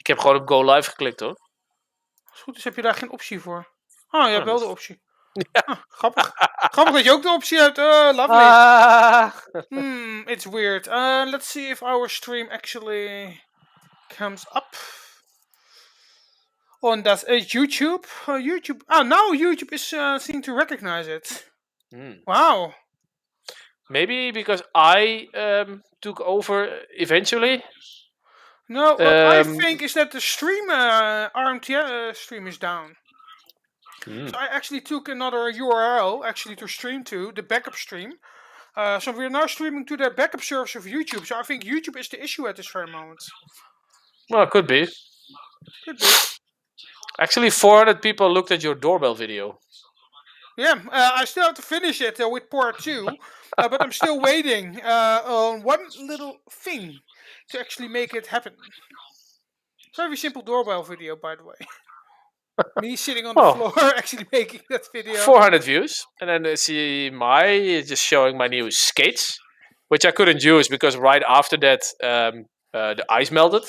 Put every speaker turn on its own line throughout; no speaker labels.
Ik heb gewoon op Go Live geklikt, hoor.
Als het goed is heb je daar geen optie voor. Ah, je hebt wel de optie.
Ja.
Ah, grappig. Grappig dat je ook de optie hebt. Lovely. It's weird. Let's see if our stream actually comes up. On that YouTube. YouTube. Oh, now YouTube is seeming to recognize it. Wow.
Maybe because I took over eventually.
No, what I think is that the stream RMTS stream is down. So I actually took another URL actually to stream to, the backup stream. So we're now streaming to the backup service of YouTube. So I think YouTube is the issue at this very moment.
Well, could be.
Could be.
Actually, 400 people looked at your doorbell video.
Yeah, I still have to finish it with part 2. But I'm still waiting on one little thing to actually make it happen. Very simple doorbell video, by the way. Me sitting on the floor actually making that video.
400 views. And then see just showing my new skates, which I couldn't use because right after that the ice melted.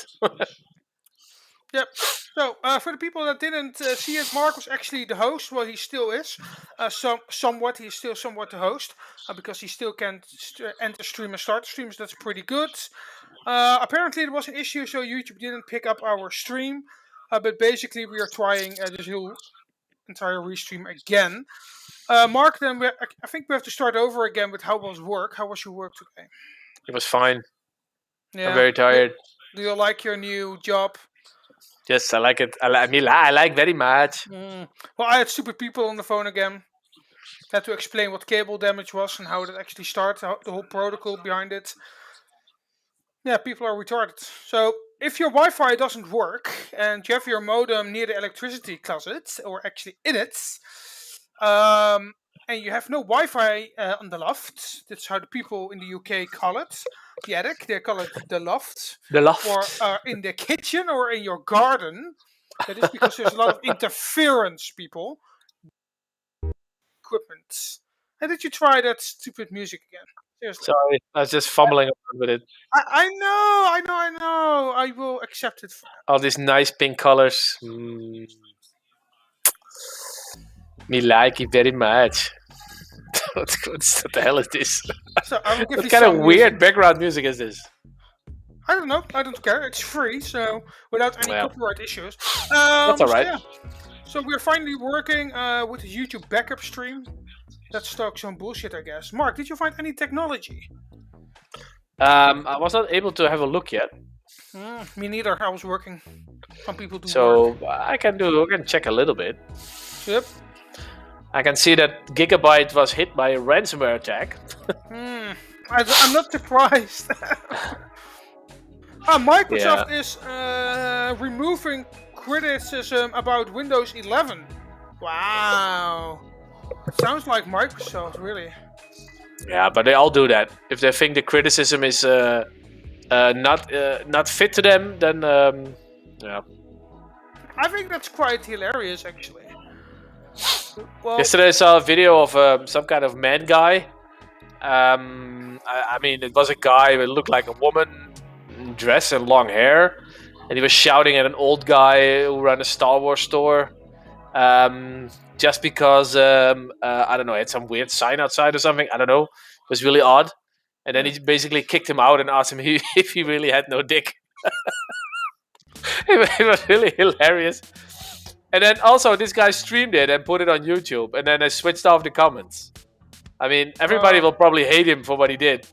Yep. So, for the people that didn't see it, Mark was actually the host. Well, he still is. Somewhat. He's still somewhat the host. Because he still can enter stream and start stream. So that's pretty good. Apparently, there was an issue, so YouTube didn't pick up our stream. But basically, we are trying this whole entire restream again. Mark, then I think we have to start over again with how was work. How was your work today?
It was fine.
Yeah.
I'm very tired.
Do you like your new job?
Yes, I like it. I like very much.
Well, I had stupid people on the phone again. Had to explain what cable damage was and how it actually starts, the whole protocol behind it. Yeah, people are retarded. So, if your Wi-Fi doesn't work and you have your modem near the electricity closet, or actually in it, and you have no Wi-Fi on the loft, that's how the people in the UK call it, the attic, they call it the loft.
The loft.
Or in the kitchen or in your garden. That is because there's a lot of interference, people. Equipment. And did you try that stupid music again? Seriously.
Sorry, I was just fumbling around with it.
I know. I will accept it.
All these nice pink colors. Me like it very much. What the hell is this?
So I will give
what
you
kind of
some
weird
music.
background music is this?
I don't know. I don't care. It's free, so without any copyright issues.
That's alright.
So, yeah. So we're finally working with the YouTube backup stream. That's talk some bullshit, I guess. Mark, did you find any technology?
I was not able to have a look yet.
Me neither. I was working. Some people do
So
work.
I can check a little bit.
Yep.
I can see that Gigabyte was hit by a ransomware attack.
I'm not surprised. Microsoft is removing criticism about Windows 11. Wow. Sounds like Microsoft, really.
Yeah, but they all do that. If they think the criticism is not fit to them, then yeah.
I think that's quite hilarious, actually. Well,
yesterday I saw a video of some kind of man guy. I mean, it was a guy who looked like a woman, dress and long hair, and he was shouting at an old guy who ran a Star Wars store. Just because I don't know, had some weird sign outside or something. I don't know. It was really odd. And then he basically kicked him out and asked him if he really had no dick. It was really hilarious. And then also this guy streamed it and put it on YouTube, and then I switched off the comments. I mean, everybody will probably hate him for what he did.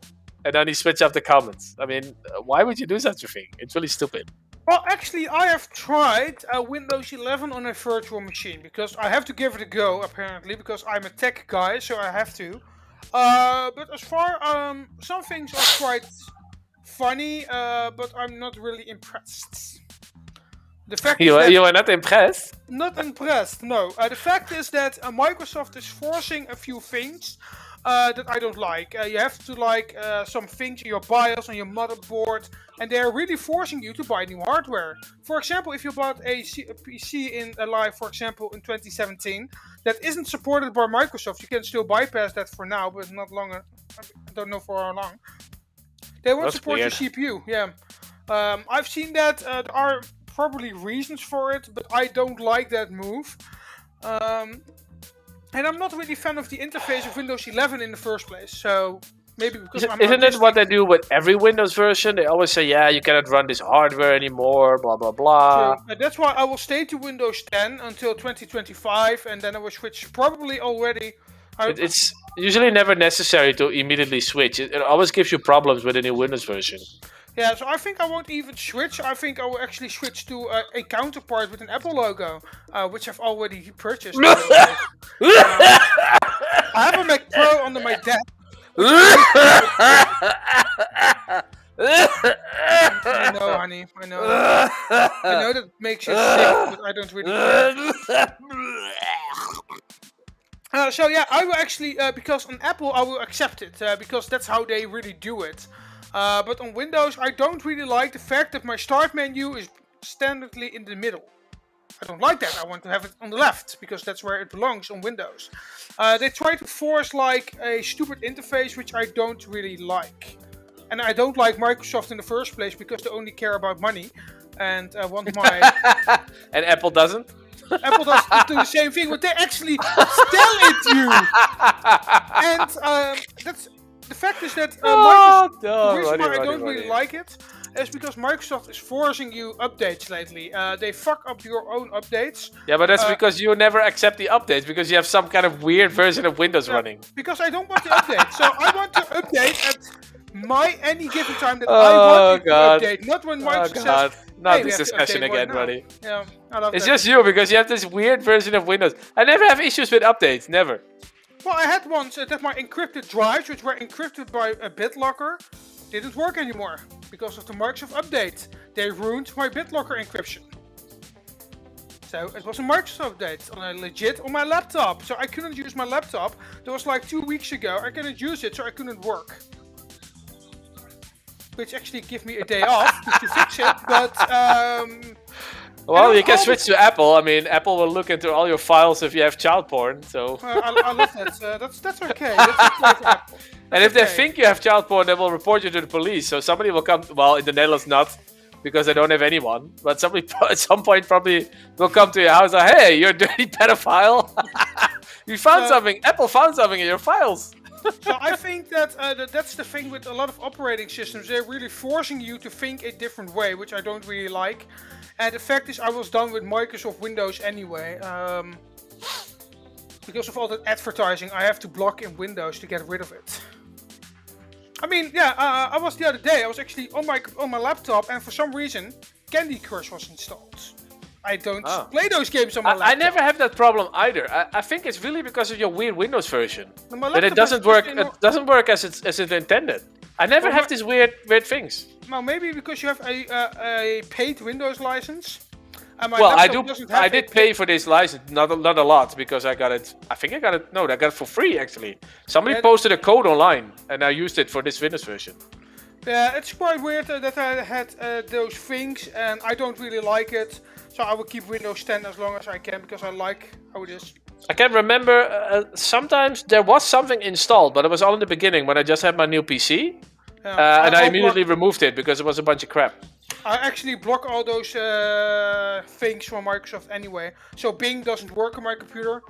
And then he switched off the comments. I mean, why would you do such a thing? It's really stupid.
Well, actually, I have tried Windows 11 on a virtual machine because I have to give it a go, apparently, because I'm a tech guy, so I have to. But as far some things are quite funny, but I'm not really impressed. The fact
you are not impressed?
Not impressed, no. The fact is that Microsoft is forcing a few things that I don't like. You have to like some things in your BIOS, on your motherboard, and they're really forcing you to buy new hardware. For example, if you bought a PC in live, for example, in 2017, that isn't supported by Microsoft, you can still bypass that for now, but not longer. I don't know for how long. They won't support your CPU, yeah. I've seen that there are probably reasons for it, but I don't like that move. And I'm not really a fan of the interface of Windows 11 in the first place. So maybe because I'm
Isn't it
autistic.
what they do with every Windows version? They always say, yeah, you cannot run this hardware anymore, blah, blah, blah.
True. And that's why I will stay to Windows 10 until 2025, and then I will switch probably already.
It's usually never necessary to immediately switch. It always gives you problems with a new Windows version.
Yeah, so I think I won't even switch. I think I will actually switch to a counterpart with an Apple logo, which I've already purchased. I have a Mac Pro under my desk. I know, honey. I know. I know that makes you sick, but I don't really care. So yeah, I will actually, because on Apple I will accept it, because that's how they really do it. But on Windows, I don't really like the fact that my start menu is standardly in the middle. I don't like that. I want to have it on the left, because that's where it belongs on Windows. They try to force like a stupid interface, which I don't really like. And I don't like Microsoft in the first place, because they only care about money and want my...
And Apple doesn't?
Apple does do the same thing, but they actually sell it to you. And that's... The fact is that Microsoft, the reason why I don't really like it is because Microsoft is forcing you updates lately. They fuck up your own updates.
Yeah, but that's because you never accept the updates, because you have some kind of weird version of Windows running.
Because I don't want the update. So I want to update at any given time that I want to update. Not when Microsoft says,
not
hey,
this discussion again, Ronny.
Yeah, I love
it's
that.
just you, because you have this weird version of Windows. I never have issues with updates, never.
Well, I had once that my encrypted drives, which were encrypted by a BitLocker, didn't work anymore because of the Microsoft update. They ruined my BitLocker encryption. So it was a Microsoft update on my laptop. So I couldn't use my laptop. That was like 2 weeks ago. I couldn't use it, so I couldn't work. Which actually gave me a day off to fix it, but...
Well, you can switch to Apple. I mean, Apple will look into all your files if you have child porn. So
I love that. That's okay. That's okay for Apple.
And if they think you have child porn, they will report you to the police. So somebody will come. Well, in the Netherlands, not because they don't have anyone. But somebody at some point probably will come to your house. Like, hey, you're a dirty pedophile. You found something. Apple found something in your files.
So I think that that's the thing with a lot of operating systems. They're really forcing you to think a different way, which I don't really like. And the fact is, I was done with Microsoft Windows anyway. Because of all that advertising, I have to block in Windows to get rid of it. I mean, yeah, I was the other day. I was actually on my laptop, and for some reason, Candy Crush was installed. I don't play those games on my laptop.
I never have that problem either. I think it's really because of your weird Windows version.
That
it doesn't work. It doesn't work as it's intended. I never have these weird things.
Well, maybe because you have a paid Windows license.
Well, I did pay for this license, not a lot, because I got it. I think I got it. No, I got it for free actually. Somebody posted a code online, and I used it for this Windows version.
Yeah, it's quite weird that I had those things, and I don't really like it. So I will keep Windows 10 as long as I can, because I like how it is.
I can remember sometimes there was something installed, but it was all in the beginning when I just had my new PC. Yeah, and I immediately removed it because it was a bunch of crap.
I actually block all those things from Microsoft anyway. So Bing doesn't work on my computer.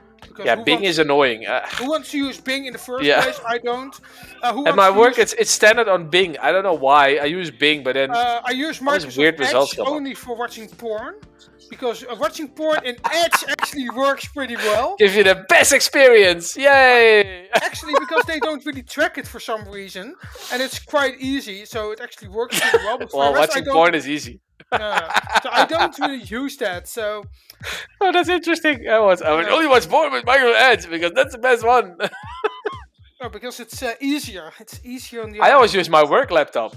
Yeah, Bing is annoying.
Who wants to use Bing in the first place? I don't.
At my work, it's standard on Bing. I don't know why. I use Bing, but then
I use Microsoft
weird results
Edge only for watching porn. Because watching porn in Edge actually works pretty well.
Give you the best experience! Yay!
Actually, because they don't really track it for some reason. And it's quite easy, so it actually works pretty well. But
well, watching porn is easy.
So I don't really use that, so...
Oh, that's interesting. I would only watch porn with Microsoft Edge, because that's the best one.
Oh, because it's easier. It's easier on the...
I always use my work laptop.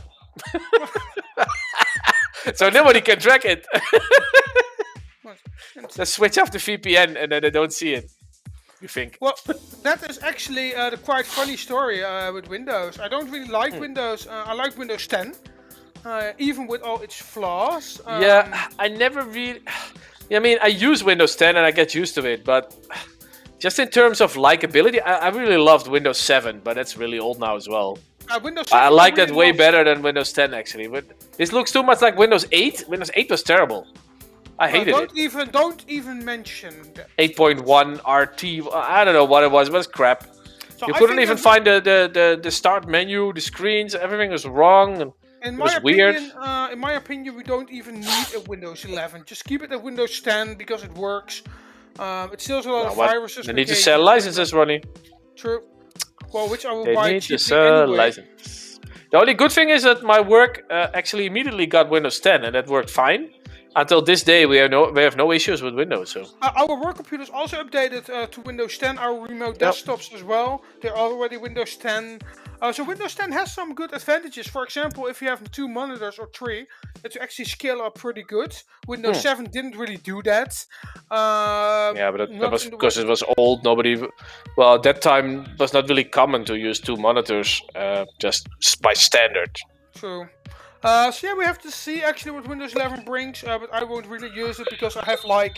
So nobody can track it. Just switch off the VPN and then they don't see it. You think?
Well, that is actually the quite funny story with Windows. I don't really like Windows. I like Windows 10, even with all its flaws.
Yeah, I never really... I mean, I use Windows 10 and I get used to it, but just in terms of likability, I really loved Windows 7, but that's really old now as well.
Windows 7
I like that way better than Windows 10 actually, but this looks too much like Windows 8. Windows 8 was terrible. I hated it.
Don't even mention that.
8.1 RT. I don't know what it was. It was crap.
So
You
I
couldn't
think
even find the start menu, the screens. Everything was wrong, and
in
it
my
was weird.
opinion, we don't even need a Windows 11. Just keep it at Windows 10 because it works. It steals a lot of viruses.
They
on
need to sell
occasion,
licenses, Ronnie.
True. Well, which I will
They
buy
need to
cheaply
sell
anyway.
licenses. The only good thing is that my work actually immediately got Windows 10, and that worked fine. Until this day, we have no issues with Windows. So
Our work computers also updated to Windows 10. Our remote desktops as well. They're already Windows 10. So Windows 10 has some good advantages. For example, if you have 2 monitors or 3, it's actually scale up pretty good. Windows 7 didn't really do that.
yeah, but that was because it was old. Well, at that time it was not really common to use 2 monitors just by standard.
True. So yeah, we have to see actually what Windows 11 brings, but I won't really use it because I have like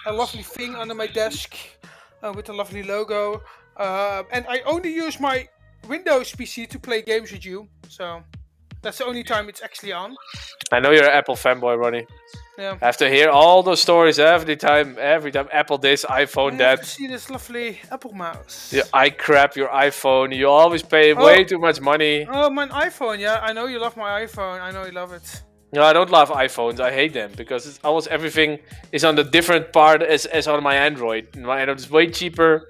a lovely thing under my desk with a lovely logo, and I only use my Windows PC to play games with you, so that's the only time it's actually on.
I know you're an Apple fanboy, Ronnie.
Yeah.
I have to hear all those stories every time Apple this, iPhone that.
I have to see this lovely Apple mouse.
Yeah, I crap your iPhone. You always pay way too much money.
Oh, my iPhone. Yeah, I know you love my iPhone. I know you love it.
No, I don't love iPhones. I hate them because it's almost everything is on the different part as on my Android. My Android is way cheaper,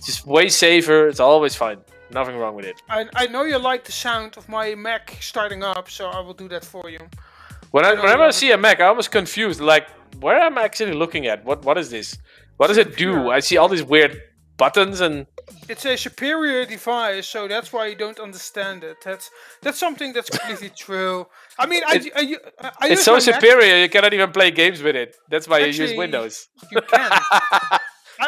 just way safer. It's always fine. Nothing wrong with it.
I know you like the sound of my Mac starting up, so I will do that for you.
Whenever I see a Mac, I'm almost confused. Like, where am I actually looking at? What is this? What does it do? I see all these weird buttons and.
It's a superior device, so that's why you don't understand it. That's something that's completely true. I mean, I
it's
use
so
my
superior you cannot even play games with it. That's why
Actually,
you use Windows.
You can.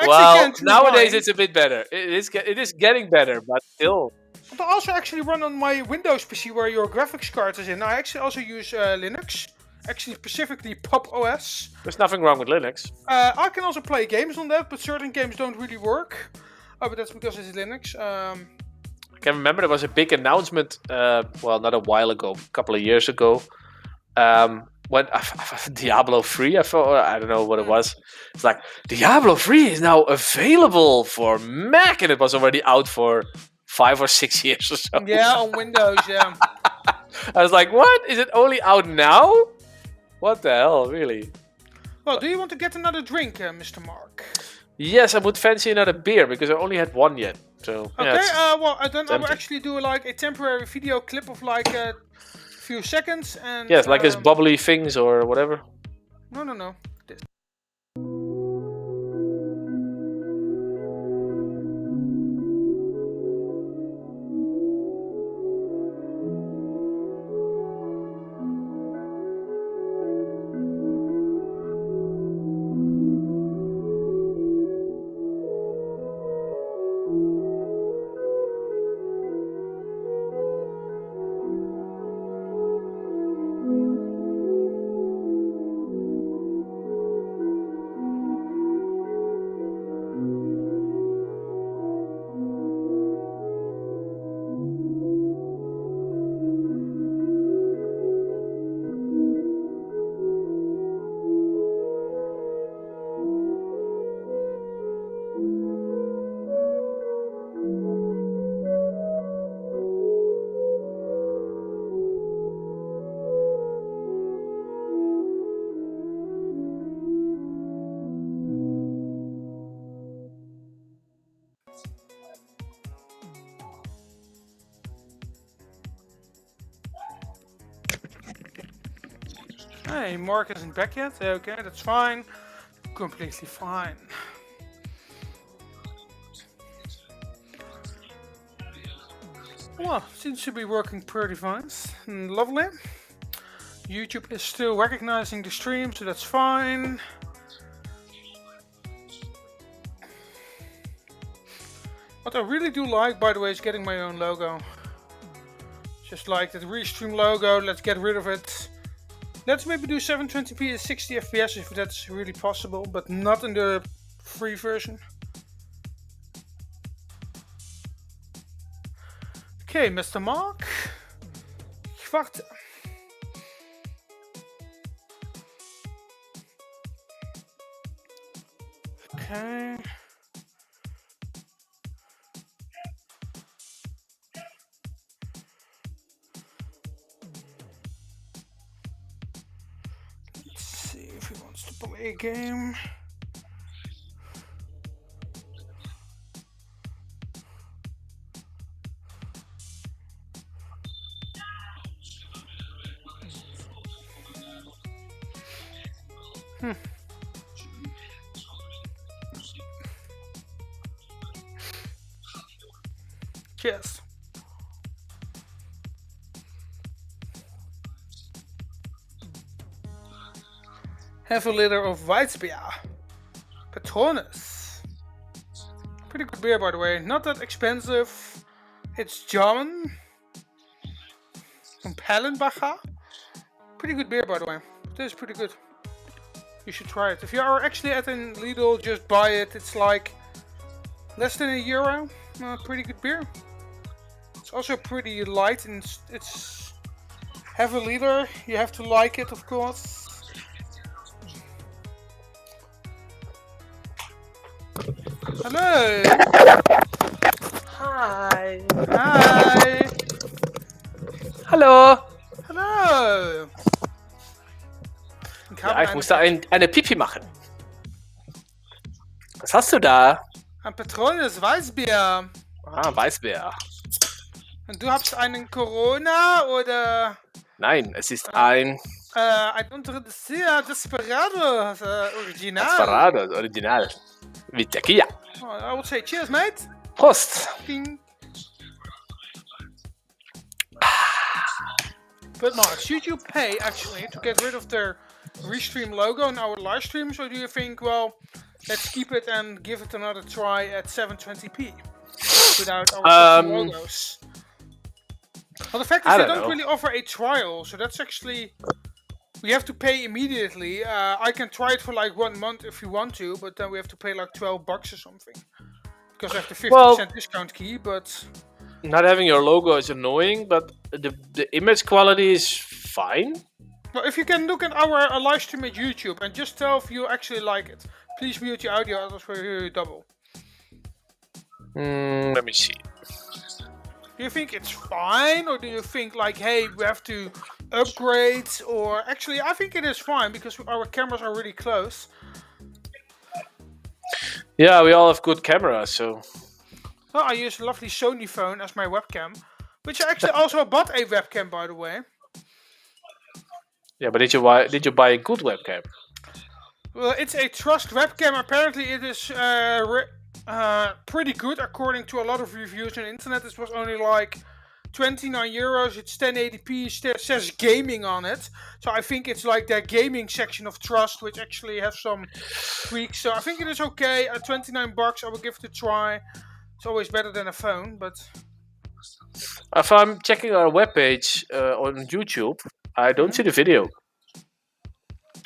Well, nowadays it's a bit better. It is getting better, but still.
But I also actually run on my Windows PC where your graphics card is in. I actually also use Linux. Actually, specifically Pop OS.
There's nothing wrong with Linux.
I can also play games on that, but certain games don't really work. But that's because it's Linux.
I can remember there was a big announcement, well, not a while ago, a couple of years ago, when Diablo 3, I don't know what it was. It's like, Diablo 3 is now available for Mac, and it was already out for 5 or 6 years or so.
Yeah, on Windows, yeah.
I was like, what? Is it only out now? What the hell, really?
Well, do you want to get another drink, Mr. Mark?
Yes, I would fancy another beer because I only had one yet. So
okay,
yeah,
well, then I will actually do like a temporary video clip of like a few seconds and.
Yes, like this bubbly things or whatever.
No. This. Hey, Mark isn't back yet. Okay, that's fine. Completely fine. Well, seems to be working pretty fine. Lovely. YouTube is still recognizing the stream, so that's fine. What I really do like, by the way, is getting my own logo. Just like that restream logo, let's get rid of it. Let's maybe do 720p at 60 FPS if that's really possible, but not in the free version. Okay, Mr. Mark. Wacht. Okay. Let's see if he wants to play a game. Cheers. Have a liter of Weissbier. Patronus. Pretty good beer, by the way. Not that expensive. It's German. From Pallenbacher. Pretty good beer, by the way. It is pretty good. You should try it. If you are actually at a Lidl, just buy it. It's like less than €1. Pretty good beer. It's also pretty light and it's half a liter. You have to like it, of course. Hello.
Hi.
Hi.
Hallo.
Hallo.
Ich musste eine Pipi machen. Was hast du da?
Ein Patronus Weißbier.
Ah, Weißbier.
Und du hast einen Corona oder?
Nein, es ist ein
Desperado Original.
Desperado Original. Mit Tequila.
Oh, I would say cheers, mate.
Prost.
Ding. But Mark, should you pay actually to get rid of their restream logo on our live streams, or do you think, well, let's keep it and give it another try at 720p without our logos? Well, the fact is they don't really offer a trial, so that's actually we have to pay immediately. I can try it for like 1 month if you want to, but then we have to pay like $12 or something because I have the 50% discount key. But
not having your logo is annoying, but the image quality is fine.
Well, if you can look at our live stream at YouTube and just tell if you actually like it. Please mute your audio, otherwise we'll hear you double.
Let me see.
Do you think it's fine, or do you think like, hey, we have to upgrade? Or actually, I think it is fine because our cameras are really close.
Yeah, we all have good cameras, so.
Well, I use a lovely Sony phone as my webcam, which I actually also bought a webcam, by the way.
Yeah, but did you buy a good webcam?
Well, it's a Trust webcam. Apparently, it is pretty good according to a lot of reviews on the internet. This was only like €29. It's 1080p. Says gaming on it, so I think it's like the gaming section of Trust, which actually has some tweaks. So I think it is okay. At $29, I will give it a try. It's always better than a phone, but
if I'm checking our webpage on YouTube, I don't see the video.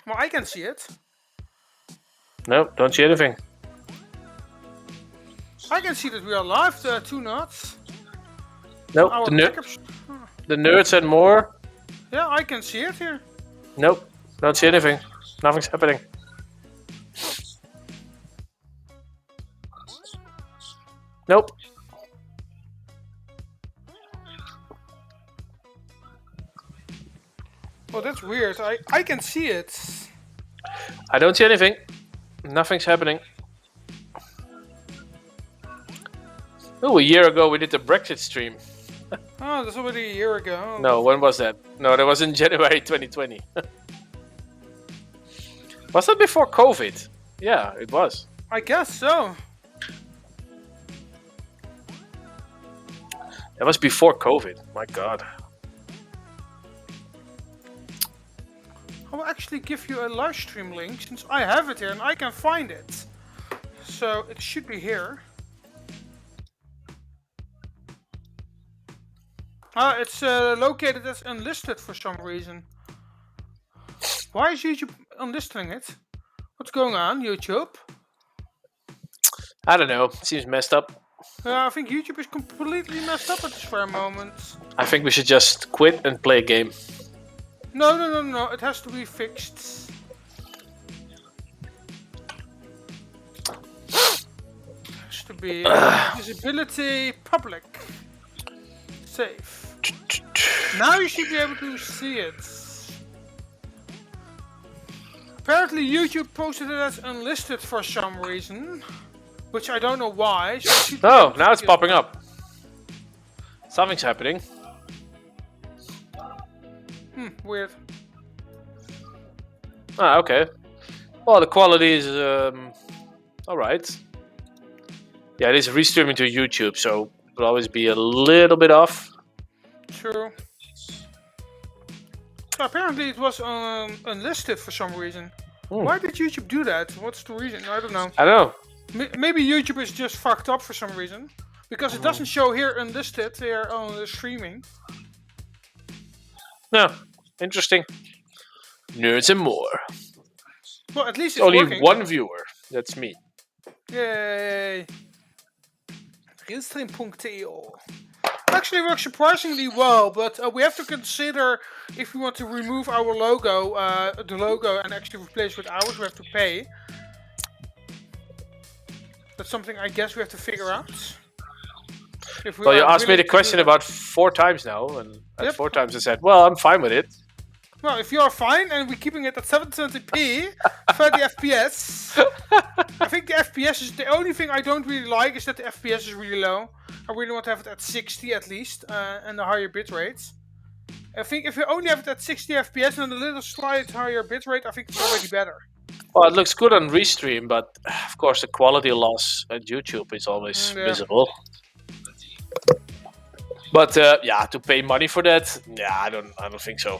Well, I can see it.
No, don't see anything.
I can see that we are live. 2 knots.
Nope. The nerds and more.
Yeah, I can see it here.
Nope. Don't see anything. Nothing's happening. Nope.
Well, that's weird. I can see it.
I don't see anything. Nothing's happening. Oh, a year ago we did the Brexit stream.
Oh, that's already a year ago.
No, when was that? No, that was in January 2020. Was that before COVID? Yeah, it was.
I guess so.
That was before COVID. My God.
I will actually give you a live stream link since I have it here and I can find it. So it should be here. It's located as unlisted for some reason. Why is YouTube unlisting it? What's going on, YouTube?
I don't know. Seems messed up.
I think YouTube is completely messed up at this very moment.
I think we should just quit and play a game.
No. It has to be fixed. to be visibility public. Save. Now you should be able to see it. Apparently YouTube posted it as unlisted for some reason, which I don't know why. So
oh, now it's popping up. Something's happening.
Weird.
Ah, okay. Well, the quality is alright. Yeah, it is restreaming to YouTube, so it will always be a little bit off.
True. So apparently it was unlisted for some reason. Why did YouTube do that? What's the reason? I don't know.
I don't know.
Maybe YouTube is just fucked up for some reason. Because it doesn't show here unlisted here on the streaming.
No, interesting. Nerds and more.
Well, at least it's
only
working.
One viewer. That's me.
Yay! Restream.to actually works surprisingly well, but we have to consider if we want to remove our logo, the logo, and actually replace it with ours, we have to pay. That's something I guess we have to figure out.
Well, you asked me the question about 4 times now, and 4 times I said, well, I'm fine with it.
Well, if you're fine and we're keeping it at 720p, 30 FPS, I think the FPS is the only thing I don't really like is that the FPS is really low. I really want to have it at 60 at least, and a higher bit rate. I think if you only have it at 60 FPS and a little slight higher bit rate, I think it's already better.
Well, it looks good on Restream, but of course the quality loss at YouTube is always visible. But yeah, to pay money for that, yeah, I don't think so.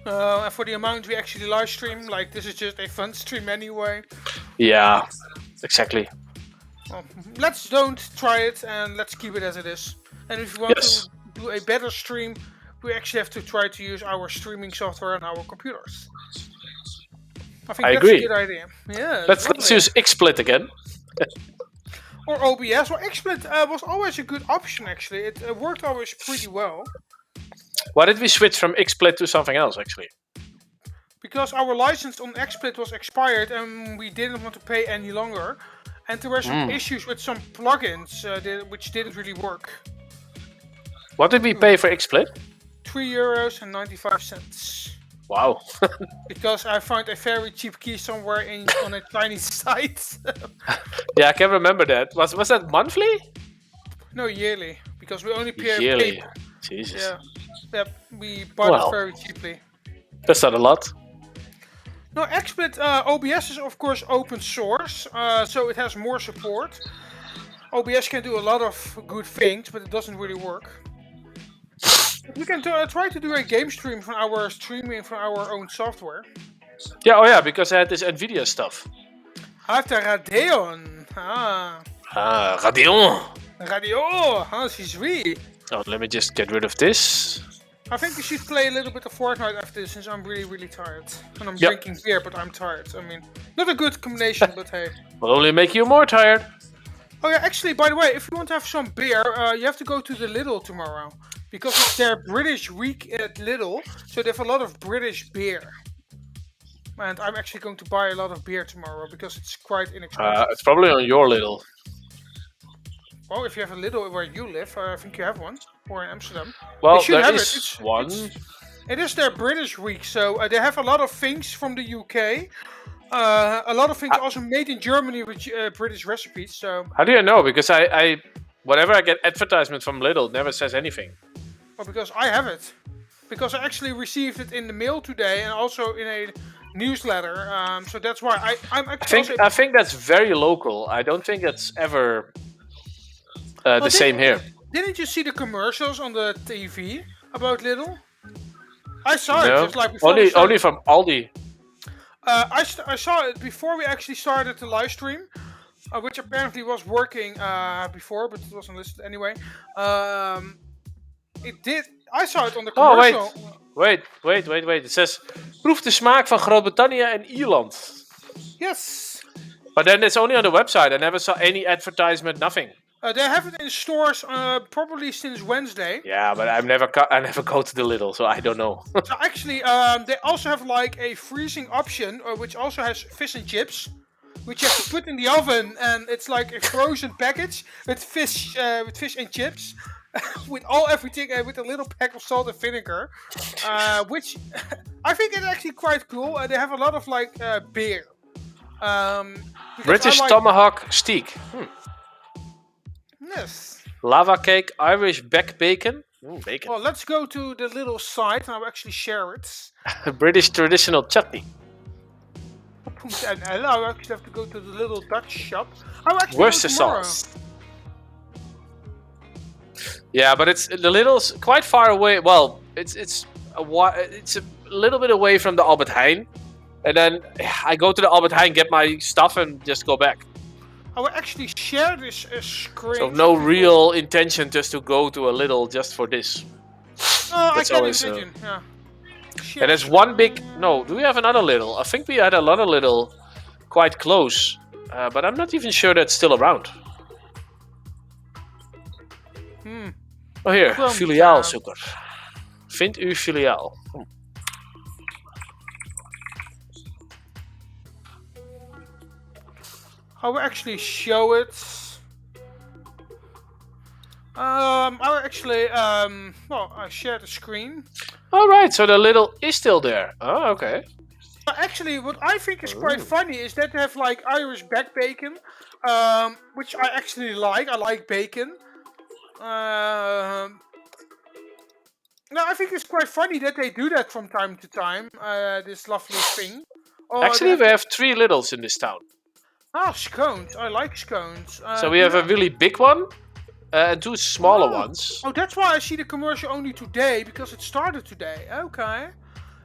And for the amount we actually live stream, like this is just a fun stream anyway.
Yeah, exactly.
Well, let's don't try it and let's keep it as it is. And if you want to do a better stream, we actually have to try to use our streaming software on our computers. I think that's a good idea. Yeah.
Let's use XSplit again.
Or OBS. Well, XSplit was always a good option actually. It worked always pretty well.
Why did we switch from XSplit to something else actually?
Because our license on XSplit was expired and we didn't want to pay any longer. And there were some issues with some plugins which didn't really work.
What did we pay for XSplit?
€3.95.
Wow.
Because I found a very cheap key somewhere on a Chinese site.
Yeah, I can remember that. Was that monthly?
No, yearly. Because we only pay
yearly. Jesus.
Yeah. Yep, we bought it very cheaply.
That's not a lot.
No, XSplit OBS is of course open source, so it has more support. OBS can do a lot of good things, but it doesn't really work. We can try to do a game stream from our streaming from our own software.
Yeah, oh yeah, because I had this Nvidia stuff.
I have the Radeon.
Radeon.
Radeon, c'est sweet.
Oh, let me just get rid of this.
I think we should play a little bit of Fortnite after this, since I'm really, really tired. And I'm drinking beer, but I'm tired. I mean, not a good combination, but hey.
Will only make you more tired.
Oh yeah, actually, by the way, if you want to have some beer, you have to go to the Lidl tomorrow. Because it's their British week at Lidl, so they have a lot of British beer. And I'm actually going to buy a lot of beer tomorrow, because it's quite inexpensive.
It's probably on your Lidl.
Well, if you have a Lidl where you live, I think you have one. Or in Amsterdam.
Well, there is one.
It is their British week, so they have a lot of things from the UK. A lot of things also made in Germany with British recipes. So.
How do you know? Because I whenever I get advertisement from Lidl, it never says anything.
Well, because I have it. Because I actually received it in the mail today and also in a newsletter. So that's why I'm actually.
I think that's very local. I don't think it's ever the same here.
Didn't you see the commercials on the TV about Lidl? I saw it just like before.
Only from Aldi.
I saw it before we actually started the live stream, which apparently was working before, but it wasn't listed anyway. It did. I saw it on the commercial.
Oh wait! It says proef de smaak van Groot-Brittannië en Ierland.
Yes.
But then it's only on the website. I never saw any advertisement. Nothing.
They have it in stores probably since Wednesday.
Yeah, but I never go to the Lidl, so I don't know.
So actually, they also have like a freezing option, which also has fish and chips. which you have to put in the oven, and it's like a frozen package with fish and chips, with everything, with a little pack of salt and vinegar, which I think is actually quite cool. They have a lot of like beer.
British tomahawk steak.
Yes.
Lava cake, Irish back bacon. Bacon.
Well, let's go to the little site, and I'll actually share it.
British traditional chutney.
And I actually have to go to the little Dutch shop. I'll actually
Worcester
go tomorrow.
sauce. Yeah, but it's the little's quite far away. Well, it's a little bit away from the Albert Heijn, and then I go to the Albert Heijn, get my stuff, and just go back.
I will actually share this screen.
So no real intention just to go to a little just for this.
I can imagine. Yeah.
And there's one big. No, do we have another little? I think we had another little, quite close, but I'm not even sure that's still around. Oh, hier, filiaalzoeker. Vind uw filiaal.
I will actually show it. I will actually, I share the screen.
Alright, so the little is still there. Oh, okay.
Actually, what I think is quite funny is that they have like Irish back bacon, which I actually like. I like bacon. No, I think it's quite funny that they do that from time to time. This lovely thing.
Actually, we have 3 littles in this town.
Ah, scones. I like scones.
So we have a really big one and 2 smaller ones.
Oh, that's why I see the commercial only today, because it started today. Okay.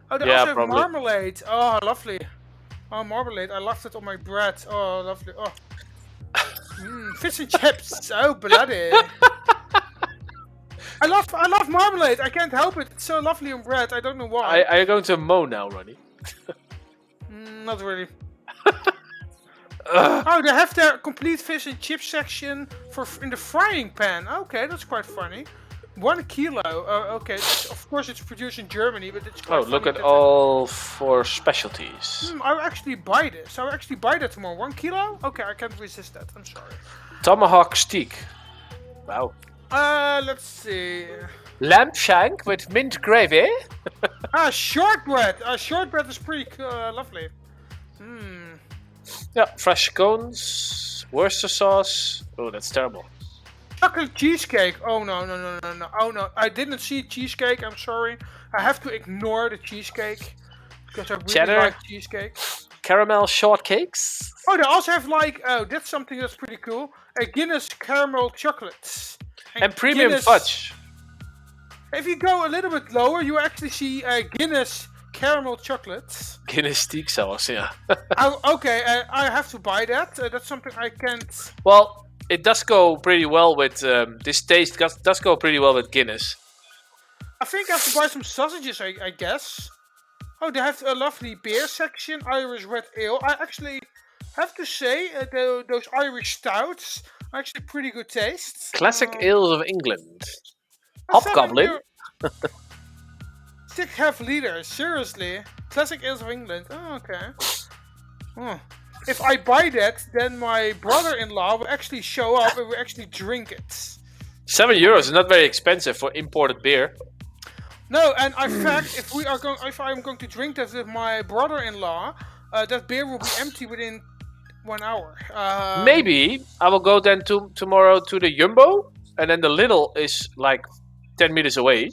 Oh, they
Yeah,
also have
probably.
marmalade. Oh, lovely. Oh, marmalade. I love it on my bread. Oh, lovely. Oh. Fish and chips. Oh, bloody. I love marmalade. I can't help it. It's so lovely on bread. I don't know why.
Are you going to mow now, Ronny?
Not really. Oh, they have their complete fish and chip section in the frying pan. Okay, that's quite funny. 1 kilo. Okay, of course it's produced in Germany, but it's quite funny.
Look at all 4 specialties.
I'll actually buy this. I'll actually buy that tomorrow. 1 kilo? Okay, I can't resist that. I'm sorry.
Tomahawk steak. Wow.
Let's see.
Lamb shank with mint gravy.
Shortbread. Shortbread is pretty lovely.
Yeah, fresh scones, Worcester sauce. Oh, that's terrible.
Chocolate cheesecake. Oh no. Oh no, I didn't see cheesecake. I'm sorry. I have to ignore the cheesecake because I really
Cheddar.
like cheesecake.
Caramel shortcakes.
Oh, they also have like that's something that's pretty cool. A Guinness caramel chocolates.
And premium
Guinness,
fudge.
If you go a little bit lower, you actually see Guinness caramel chocolates.
Guinness steak sauce, yeah.
Okay, I have to buy that. That's something I can't.
Well, it does go pretty well with this taste. Does go pretty well with Guinness.
I think I have to buy some sausages. I guess. Oh, they have a lovely beer section, Irish red ale. I actually have to say those Irish stouts are actually pretty good taste.
Classic ales of England. Hobgoblin.
6.5 liters, seriously. Classic ales of England. Oh, okay. Oh. If I buy that, then my brother-in-law will actually show up and will actually drink it.
€7 is not very expensive for imported beer.
No, and in fact, if I'm going to drink that with my brother-in-law, that beer will be empty within 1 hour.
Maybe I will go then tomorrow to the Jumbo, and then the Lidl is like 10 meters away.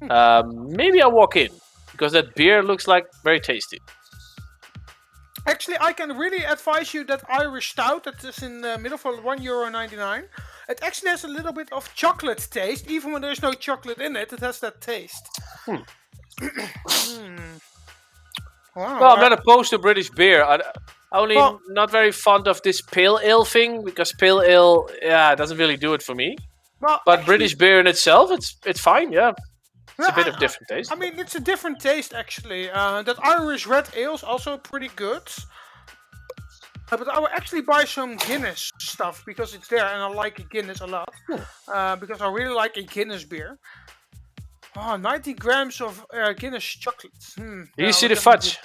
Maybe I'll walk in, because that beer looks like very tasty.
Actually, I can really advise you that Irish stout that is in the middle for €1.99. It actually has a little bit of chocolate taste, even when there's no chocolate in it. It has that taste.
Wow.
Well,
I'm not opposed to British beer. Not very fond of this pale ale thing, because pale ale, doesn't really do it for me.
Well,
but actually, British beer in itself, it's fine, yeah. It's a bit of different taste.
I mean, it's a different taste, actually. That Irish red ale is also pretty good. But I will actually buy some Guinness stuff, because it's there, and I like Guinness a lot. Because I really like a Guinness beer. Oh, 90 grams of Guinness chocolate.
Do you see the fudge?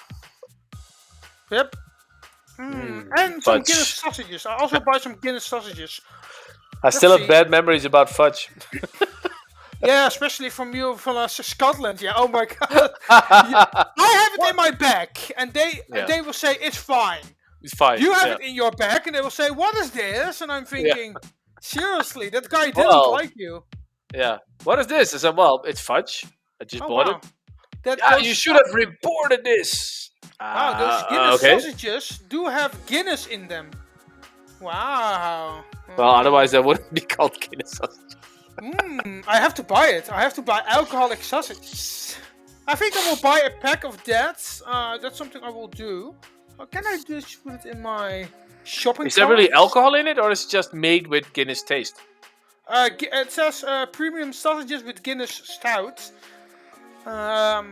Yep. And some
Fudge.
Guinness sausages. I also buy some Guinness sausages.
I still
see.
have bad memories about fudge.
Yeah, especially from you from Scotland. Yeah. Oh my god. I have it in my bag, and they will say it's fine.
It's fine.
You have it in your bag, and they will say, "What is this?" And I'm thinking, seriously, that guy didn't
Well,
like you.
Yeah. What is this? I said, well, it's fudge. I just bought it.
Those
You should have reported this.
Wow, those Guinness
okay.
sausages do have Guinness in them. Wow.
Well, otherwise that wouldn't be called Guinness sausage.
I have to buy it. I have to buy alcoholic sausages. I think I will buy a pack of that. That's something I will do. Can I just put it in my shopping
Is there
cart?
really alcohol in it, or is it just made with Guinness taste?
It says premium sausages with Guinness stout.
I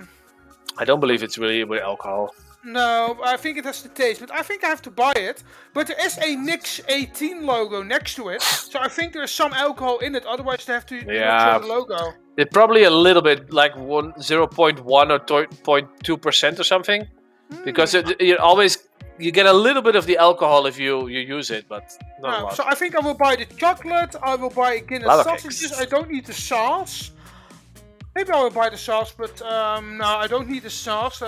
don't believe it's really with alcohol.
No, I think it has the taste, but I think I have to buy it. But there is a Nix 18 logo next to it, so I think there's some alcohol in it. Otherwise, they have to show the logo.
It's probably a little bit, like 0.1 or 0.2% or something, because you get a little bit of the alcohol if you use it, but not a lot.
So I think I will buy the chocolate. I will buy Guinness sausages. I don't need the sauce. Maybe I will buy the sauce, but no, I don't need the sauce.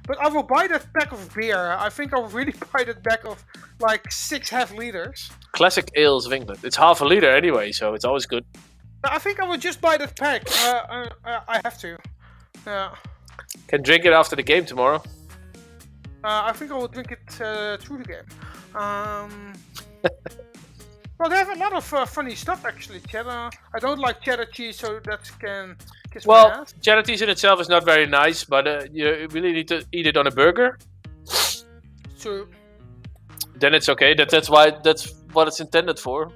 But I will buy that pack of beer. I think I will really buy that pack of like 6.5 liters.
Classic ales of England. It's half a liter anyway, so it's always good.
I think I will just buy that pack. I have to.
Can drink it after the game tomorrow.
I think I will drink it through the game. Well, they have a lot of funny stuff actually. Cheddar. I don't like cheddar cheese, so that can kiss my ass.
Cheddar cheese in itself is not very nice, but you really need to eat it on a burger.
True.
Then it's okay. That's what it's intended for.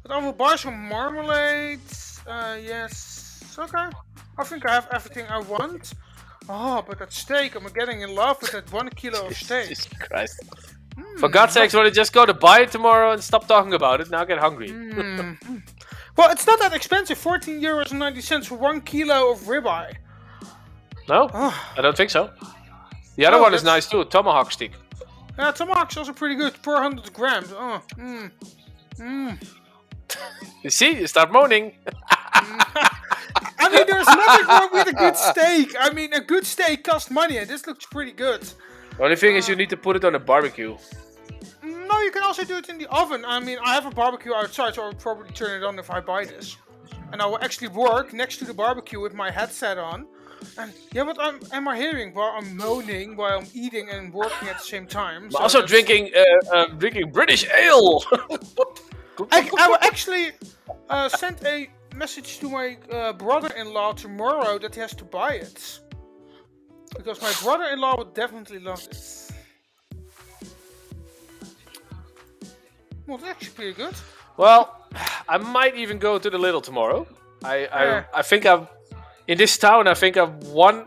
But I will buy some marmalade. Yes. Okay. I think I have everything I want. Oh, but that steak! I'm getting in love with that 1 kilo of steak.
Jesus Christ. For God's sakes, Ronny, just go to buy it tomorrow and stop talking about it. Now I get hungry.
Well, it's not that expensive. €14.90 for 1 kilo of ribeye.
No, I don't think so. The other one is nice too, tomahawk steak.
Yeah, tomahawk's also pretty good, 400 grams.
You see, you start moaning.
I mean, there's nothing wrong with a good steak. I mean, a good steak costs money, and this looks pretty good.
The only thing is you need to put it on a barbecue.
No, you can also do it in the oven. I mean, I have a barbecue outside, so I'll probably turn it on if I buy this. And I will actually work next to the barbecue with my headset on. And yeah, what am I hearing while I'm moaning, while I'm eating and working at the same time?
So also drinking British ale.
I will actually send a message to my brother-in-law tomorrow that he has to buy it. Because my brother-in-law would definitely love this. Well, that's actually pretty good.
Well, I might even go to the Lidl tomorrow. I think I've in this town. I think I've one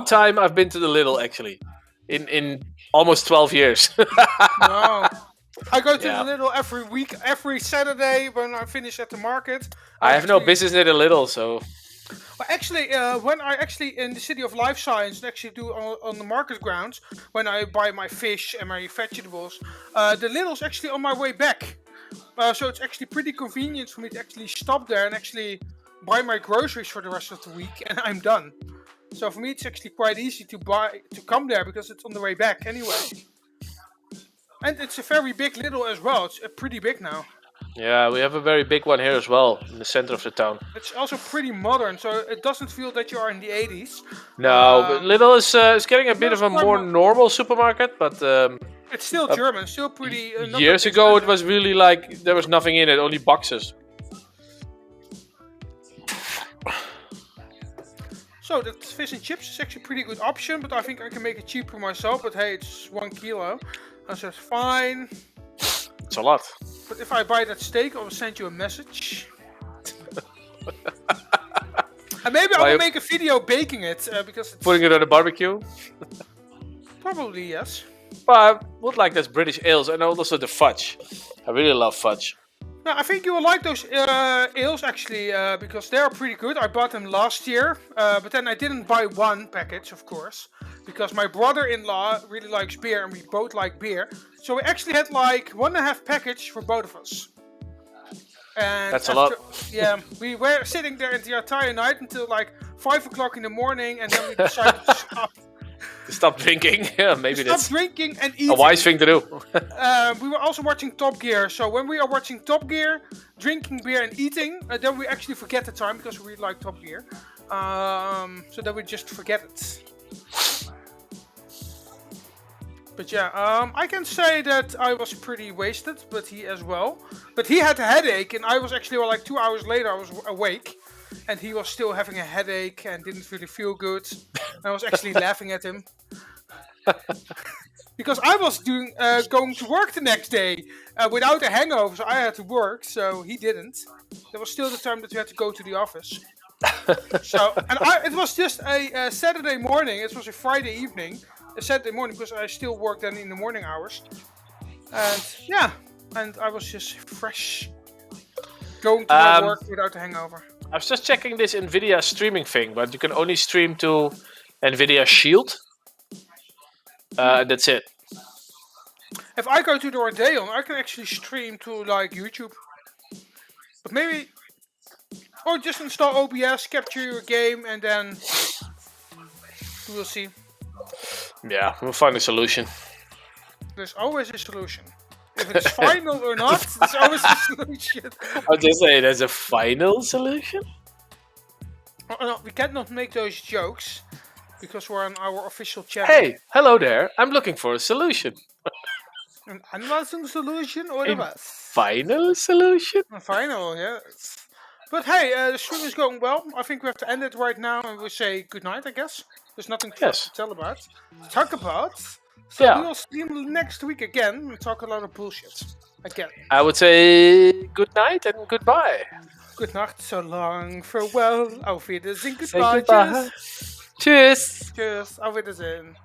time I've been to the Lidl actually in almost 12 years.
Wow. I go to the Lidl every week, every Saturday when I finish at the market.
I have no business near the Lidl, so.
Well, actually, when I actually in the City of Life Science actually do on the market grounds, when I buy my fish and my vegetables, the Lidl's actually on my way back. So it's actually pretty convenient for me to actually stop there and actually buy my groceries for the rest of the week, and I'm done. So for me, it's actually quite easy to come there because it's on the way back anyway. And it's a very big Lidl as well. It's pretty big now.
Yeah, we have a very big one here as well, in the center of the town.
It's also pretty modern, so it doesn't feel that you are in the 80s.
No, but Lidl is getting a bit of a more normal supermarket, but...
it's still German, still pretty...
years ago it was really like, there was nothing in it, only boxes.
So, the fish and chips is actually a pretty good option, but I think I can make it cheaper myself, but hey, it's 1 kilo. So it's fine.
It's a lot.
But if I buy that steak, I will send you a message. And maybe I will make a video baking it, because it's...
Putting it on a barbecue?
Probably, yes.
But I would like those British ales, and also the fudge. I really love fudge.
No, I think you will like those ales actually, because they are pretty good. I bought them last year, but then I didn't buy one package, of course, because my brother-in-law really likes beer, and we both like beer. So we actually had like 1.5 package for both of us. And
That's a lot.
yeah, we were sitting there the entire night until like 5 o'clock in the morning, and then we decided to stop.
To stop drinking. Yeah, maybe
Stop
that's
drinking and eating.
a wise thing to do.
We were also watching Top Gear, so when we are watching Top Gear, drinking beer and eating, then we actually forget the time because we really like Top Gear. So then we just forget it. But yeah, I can say that I was pretty wasted, but he as well. But he had a headache, and I was actually like 2 hours later, I was awake. And he was still having a headache and didn't really feel good. I was actually laughing at him. Because I was going to work the next day without a hangover, so I had to work, so he didn't. There was still the time that we had to go to the office. It was just a Saturday morning. It was a Friday evening, a Saturday morning, because I still worked then in the morning hours. And yeah, and I was just fresh, going to my work without a hangover.
I was just checking this NVIDIA streaming thing, but you can only stream to NVIDIA Shield. That's it.
If I go to the Radeon, I can actually stream to like YouTube. But maybe, or just install OBS, capture your game, and then we'll see.
Yeah, we'll find a solution.
There's always a solution. If it's final or not, there's always a solution.
I'll just say there's a final solution.
Oh, no, we cannot make those jokes because we're on our official channel.
Hey, hello there. I'm looking for a solution.
An unwelcome solution or the best?
Final solution?
A final, yes. But hey, the stream is going well. I think we have to end it right now and we say goodnight, I guess. There's nothing for us to talk about. So we will stream next week again and talk a lot of bullshit again.
I would say good night and goodbye.
Good night, so long, farewell, auf Wiedersehen, goodbye,
Tschüss.
Tschüss, auf Wiedersehen.